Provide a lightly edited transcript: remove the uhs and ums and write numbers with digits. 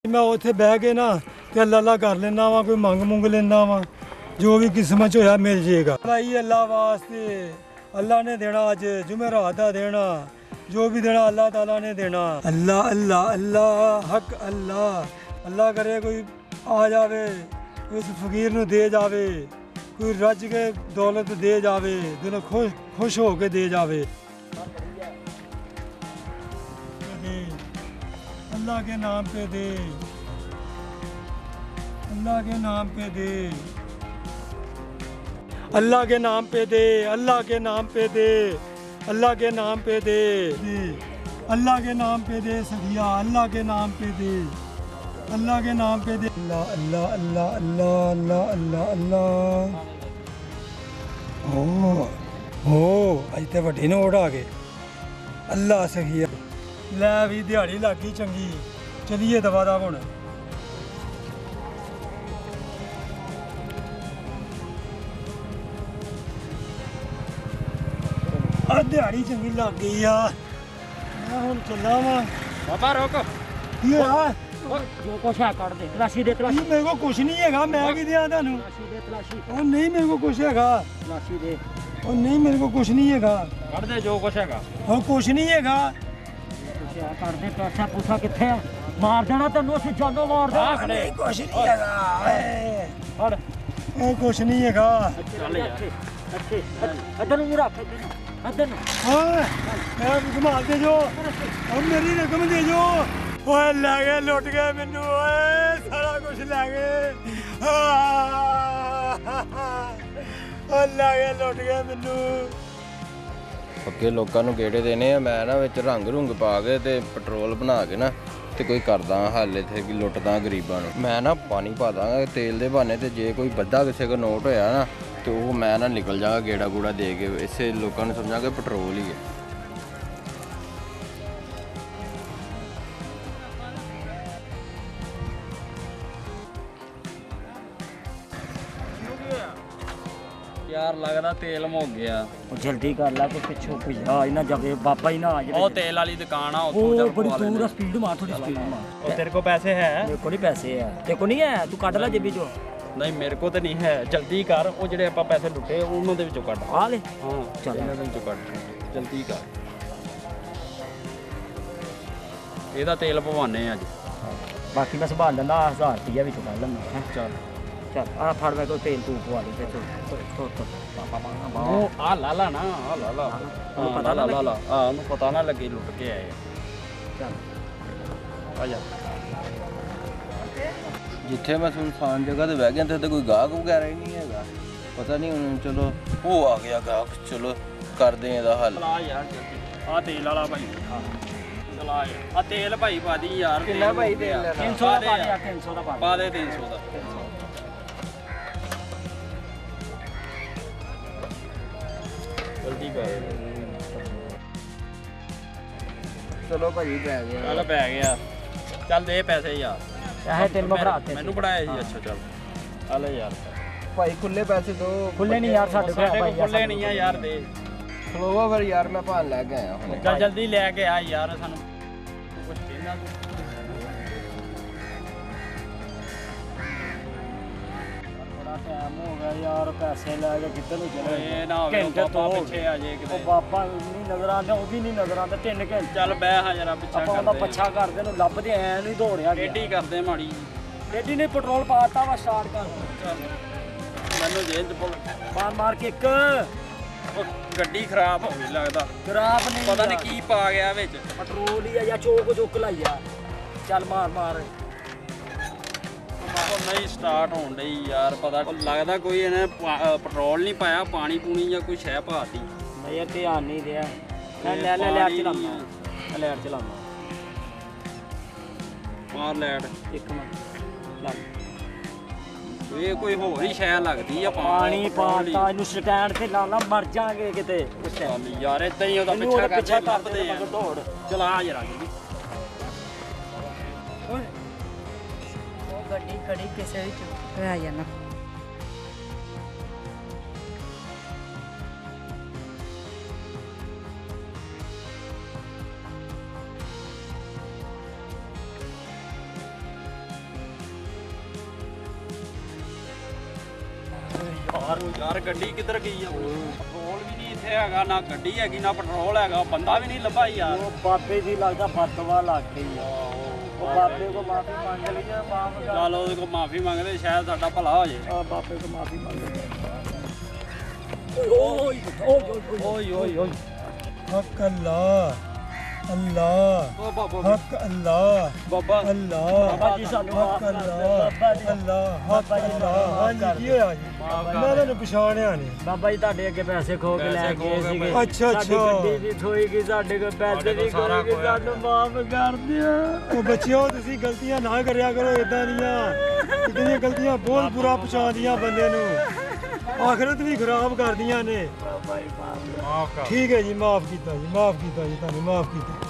मैं उत्थे बह के ना ते अल्लाह अल्लाह कर लेना वा, कोई मंग मुंग लेना वा, जो भी किस्मत च होया मिल जाएगा। भाई अल्लाह वास्ते, अल्लाह ने देना, अज जुमेरात दा देना, जो भी देना अल्लाह ताला ने देना। अल्लाह अल्लाह अल्लाह हक अल्लाह, अल्लाह करे कोई आ जावे, कोई उस फकीर नूं दे जावे, कोई रज के दौलत दे जावे, दिलों खुश हो के दे जावे। अल्लाह के नाम पे दे, अल्लाह के नाम पे दे, अल्लाह के नाम पे दे, अल्लाह के नाम पे दे, अल्लाह के नाम पे दे, अल्लाह के नाम पे दे सखिया, अल्लाह के नाम पे दे, अल्लाह के नाम पे दे। अल्लाह अल्लाह अल्लाह अल्लाह अल्लाह अल्लाह अल्लाह। हो अज तो वड्डे नोट आ गए। अल्लाह सखिया लै भी दिहाड़ी लग गई चंगी, चलिए दवा दा हुण। दिहाड़ी चंगी लग गई आ, मैं हुण चला वा। बाबा रोक, की होया? जो कुछ है कर दे, तलाशी दे, तलाशी। मेरे को कुछ नहीं हैगा, मैं की दियां तुहानू? तलाशी दे, तलाशी। ओ नहीं मेरे को कुछ हैगा, तलाशी दे। ओ नहीं मेरे को कुछ नहीं हैगा। कर दे जो कुछ हैगा। ओ कुछ नहीं हैगा। कर दे, पैसा पूसा किथे है? मार देना तेनू, असि जानो मार देना। नहीं कुछ नहीं हैगा। फड़। ओ कुछ नहीं हैगा। चल यार। अच्छे, इधर ਨੂੰ ਰੱਖ, इधर ਨੂੰ। हाँ मैं संभाल दे जो, और मेरी रकम दे जो। ओए ले गए, लुट गए मैनू, ओए सारा कुछ ले गए। ओ ले गए, लुट गए मैनू। ਅੱਗੇ ਲੋਕਾਂ ਨੂੰ ਗੇੜੇ ਦੇਣੇ ਆ। ਮੈਂ ਨਾ ਵਿੱਚ ਰੰਗ ਰੁੰਗ ਪਾ ਕੇ ਤੇ ਪੈਟਰੋਲ ਬਣਾ ਕੇ ਨਾ ਤੇ ਕੋਈ ਕਰਦਾ ਹੱਲ ਇੱਥੇ ਕਿ ਲੁੱਟਦਾ ਗਰੀਬਾਂ ਨੂੰ। ਮੈਂ ਨਾ ਪਾਣੀ ਪਾ ਦਾਂਗਾ ਤੇਲ ਦੇ ਬਹਾਨੇ, ਤੇ ਜੇ ਕੋਈ ਵੱਧਾ ਕਿਸੇ ਕੋ ਨੋਟ ਹੋਇਆ ਨਾ ਤੇ ਉਹ ਮੈਂ ਨਾ ਨਿਕਲ ਜਾਗਾ ਗੇੜਾ ਗੂੜਾ ਦੇ ਕੇ। ਇਸੇ ਲੋਕਾਂ ਨੂੰ ਸਮਝਾਂਗੇ ਪੈਟਰੋਲ ਹੀ ਹੈ। यार लगदा तेल मुक गया। जल्दी कर ला, कोई पिछो कोई आ ही ना जावे, बाबा ही ना आ जावे। ओ तेल वाली दुकान आ, ओ उत्थों बड़ी दूर है, स्पीड मार, थोड़ी स्पीड मार। और तेरे को पैसे है? मेरे को नहीं पैसे है, तेरे को नहीं है, तू काट ला जेबी चो। नहीं मेरे को तो नहीं है, जल्दी कर। वो ਜਿਹੜੇ ਆਪਾਂ ਪੈਸੇ ਲੁੱਟੇ ਉਹਨਾਂ ਦੇ ਵਿੱਚੋਂ ਕੱਢ। आ ले ਹਾਂ ਚੱਲ। ਇਹਨਾਂ ਦੇ ਵਿੱਚੋਂ ਕੱਢ, ਜਲਦੀ ਕਰ। ਇਹਦਾ ਤੇਲ ਪਵਾਨੇ ਅੱਜ। बाकी मैं संभाल लेंदा, 1000 रुपया भी चुका लेंदा है। ਚੱਲ चल आ फड़, मैं कोई तेल तू पवा दे फिर। ਉਹ ਆ ਲਾ ਲਾ ਨਾ, ਆ ਲਾ ਲਾ। ਉਹਨੂੰ ਪਤਾ ਨਾ ਲਾ ਲਾ, ਆ ਉਹਨੂੰ ਪਤਾ ਨਾ ਲੱਗੇ ਲੁੱਟ ਕੇ ਆਏ। चल ਆ ਜਾ। ਜਿੱਥੇ ਮੈਂ ਸੁਨਸਾਨ ਜਗ੍ਹਾ ਤੇ ਬਹਿ ਗਿਆ ਤੇ ਕੋਈ ਗਾਹਕ ਵਗੈਰਾ ਹੀ ਨਹੀਂ ਹੈਗਾ। ਪਤਾ ਨਹੀਂ ਹੁਣ, ਚਲੋ ਉਹ ਆ ਗਿਆ ਗਾਹਕ, ਚਲੋ ਕਰਦੇ ਇਹਦਾ ਹੱਲ। ਚਲਾ ਯਾਰ ਜਲਦੀ, ਆ ਤੇਲ ਵਾਲਾ ਭਾਈ। ਚਲਾ ਯਾਰ, ਆ ਤੇਲ ਭਾਈ ਪਾ ਦੀ ਯਾਰ। ਕਿੰਨਾ ਭਾਈ ਤੇਲ ਲੈਣਾ? 300 ਦਾ पा दे, 300 ਦਾ ਪਾ ਦੇ 300 ਦਾ। ਜਲਦੀ ਕਰ। ਚਲੋ ਭਾਈ ਪੈ ਗਿਆ। ਚੱਲ ਪੈ ਗਿਆ। ਚੱਲ ਦੇ ਪੈਸੇ ਯਾਰ। पैसे तेल में भराते ਮੈਨੂੰ ਪੜਾਇਆ ਸੀ। ਅੱਛਾ ਚੱਲ ਆ ਲੈ ਯਾਰ। ਭਾਈ ਖੁੱਲੇ ਪੈਸੇ ਦੋ। खुले नहीं यार, साढ़े ਸਾਡੇ ਕੋਲ ਖੁੱਲੇ ਨਹੀਂ ਆ ਯਾਰ, ਦੇ। ਖਲੋਵਾ ਫਿਰ ਯਾਰ, ਮੈਂ ਭਾਣ ਲੈ ਕੇ ਆਇਆ ਹੁਣ। ਚੱਲ ਜਲਦੀ ਲੈ ਕੇ ਆ ਯਾਰ, ਸਾਨੂੰ ਕੁਝ ਕਹਿਣਾ ਤੂੰ। बड़ा टाइम हो गया यार, पैसे लेके किधर ਨੂੰ ਚਲੇ। ਇਹ ਨਾ ਹੋਵੇ ਘੰਟੇ ਪਾਪਾ ਤੋਂ ਪਿੱਛੇ ਆ ਜੇ ਉਹ ਕਿਤੇ। ਬਾਬਾ ਨਹੀਂ ਨਜ਼ਰ ਆਉਂਦਾ, ਉਹ ਵੀ ਨਹੀਂ ਨਜ਼ਰ ਆਉਂਦਾ। 3 ਘੰਟੇ ਚੱਲ ਬਹਿ ਹਾਂ ਜਰਾ, ਪਿੱਛਾ ਆਪਾਂ ਉਹਦਾ ਪੱਛਾ ਕਰਦੇ ਨੂੰ ਲੱਭਦੇ ਐ ਨੂੰ ਹੀ ਦੌੜਿਆ ਗਿਆ। ਟੇਢੀ ਕਰਦੇ ਮਾੜੀ। ਡੇਡੀ ਨੇ ਪੈਟਰੋਲ ਪਾਤਾ ਵਾ, ਸਟਾਰਟ ਕਰ। ਮੈਨੂੰ ਜੇਲ੍ਹ ਚ ਪੁੱਲ। ਮਾਰ ਮਾਰ ਕੇ ਇੱਕ ਉਹ ਗੱਡੀ ਖਰਾਬ ਹੋ ਗਈ ਲੱਗਦਾ। ਖਰਾਬ ਨਹੀਂ, ਪਤਾ ਨਹੀਂ ਕੀ ਪਾ ਗਿਆ ਵਿੱਚ। ਪੈਟਰੋਲ ਹੀ ਆ ਜਾਂ ਚੋਕ ਚੁੱਕ ਲਾਈ ਆ। ਚੱਲ ਮਾਰ ਮਾਰ। ਉਹ ਨਹੀਂ ਸਟਾਰਟ ਹੋਣ ਡਈ ਯਾਰ। ਪਤਾ ਲੱਗਦਾ ਕੋਈ ਇਹਨੇ ਪੈਟਰੋਲ ਨਹੀਂ ਪਾਇਆ, ਪਾਣੀ ਪੂਣੀ ਜਾਂ ਕੋਈ ਸ਼ੈ ਪਾਤੀ। ਮੈਂ ਧਿਆਨ ਨਹੀਂ ਦਿਆ। ਲੈ ਲੈ ਲੈ ਲੈ ਚਲਾਉਣਾ, ਲੈ ਚਲਾਉਣਾ। ਮਾਰ ਲੈਟ। ਇੱਕ ਮਿੰਟ ਲੱਗ। ਇਹ ਕੋਈ ਹੋਰ ਹੀ ਸ਼ੈ ਲੱਗਦੀ ਆ। ਪਾਣੀ ਪਾਤਾ ਇਹਨੂੰ ਸਟੈਂਡ ਤੇ ਲਾ ਲਾ, ਮਰ ਜਾਾਂਗੇ ਕਿਤੇ। ਚੱਲ ਯਾਰ ਏਦਾਂ ਹੀ ਉਹਦਾ ਇਹਨੂੰ ਪਿੱਛਾ ਉਹਦੇ ਪਿੱਛੇ ਕਰਦੇ ਕਰਦੇ ਲੱਭਦੇ ਆ। ਦੌੜ। ਚਲਾ ਜਰਾ ਜੀ। ਉਹ ਗੱਡੀ ਖੜੀ ਕਿਸੇ ਵਿੱਚ ਰਹਿ ਜਾਣਾ। ਯਾਰ ਗੱਡੀ ਕਿੱਧਰ ਗਈ ਆ ਪੈਟਰੋਲ ਵੀ ਨਹੀਂ ਇੱਥੇ ਹੈਗਾ, ਨਾ ਗੱਡੀ ਹੈਗੀ ਨਾ ਪੈਟਰੋਲ ਹੈਗਾ, ਬੰਦਾ ਵੀ ਨਹੀਂ ਲੱਭਾ ਯਾਰ। ਉਹ ਬਾਬੇ ਦੀ ਲੱਗਦਾ ਫਤਵਾ ਲੱਗ ਗਈ ਆ। ਉਹ ਬਾਬੇ ਕੋ ਮਾਫੀ ਮੰਗ ਲਈ ਆ, ਮਾਫ ਕਰ। ਚੱਲ ਉਹਦੇ ਕੋਲ ਮਾਫੀ ਮੰਗਦੇ, ਸ਼ਾਇਦ ਸਾਡਾ ਭਲਾ ਹੋ ਜੇ। ਬਾਬੇ ਕੋ ਮਾਫੀ ਮੰਗ ਲਈ। ਓਏ ਓਏ ਓਏ ਓਏ ਓਏ ਹੱਕ ਅੱਲਾ ਅੱਲਾ ਓ ਬਾਬਾ ਹੱਕ ਅੱਲਾ ਬਾਬਾ ਅੱਲਾ ਬਾਬਾ ਜੀ ਸਾਨੂੰ ਮਾਫ ਹੱਕ ਕਰ ਦਿਓ। ਅੱਲਾ ਬਾਬਾ ਜੀ ਅੱਲਾ ਹੱਕ ਬਾਬਾ ਜੀ ਅੱਲਾ ਮਾਫ਼ ਕਰ ਹਾਂਜੀ ਕੀ ਹੋਇਆ ਜੀ ਮੈਂ ਤੁਹਾਨੂੰ ਪਛਾਣਿਆ ਨਹੀਂ ਬਾਬਾ ਜੀ ਤੁਹਾਡੇ ਅੱਗੇ ਪੈਸੇ ਖੋ ਕੇ ਲੈ ਪੈਸੇ ਗਏ ਖੋ ਕੇ ਸੀਗੇ। ਅੱਛਾ, ਸਾਡੀ ਅੱਛਾ। ਗੱਡੀ ਦੀ ਥੋਈ ਗਈ, ਸਾਡੇ ਕੋਲ ਪੈਸੇ ਨਹੀਂ ਸਾਰਾ ਖੋਏ ਗਏ, ਖੋਇਆ। ਸਾਨੂੰ ਮਾਫ ਕਰ ਦਿਓ। ਉਹ ਬੱਚਿਓ ਤੁਸੀਂ ਗਲਤੀਆਂ ਨਾ ਕਰਿਆ ਕਰੋ ਇਦਾਂ ਦੀਆਂ ਇਦਾਂ ਗਲਤੀਆਂ ਬਹੁਤ ਬੁਰਾ ਪਛਾਣਦੀਆਂ ਬੰਦੇ ਨੂੰ ਆਖਰਤ ਵੀ ਖਰਾਬ ਕਰਦੀਆਂ ਨੇ ਬਾਬਾ ਜੀ ਮਾਫ ਠੀਕ ਹੈ ਜੀ ਮਾਫ ਕੀਤਾ ਜੀ ਤੁਹਾਨੂੰ ਮਾਫ ਕੀਤਾ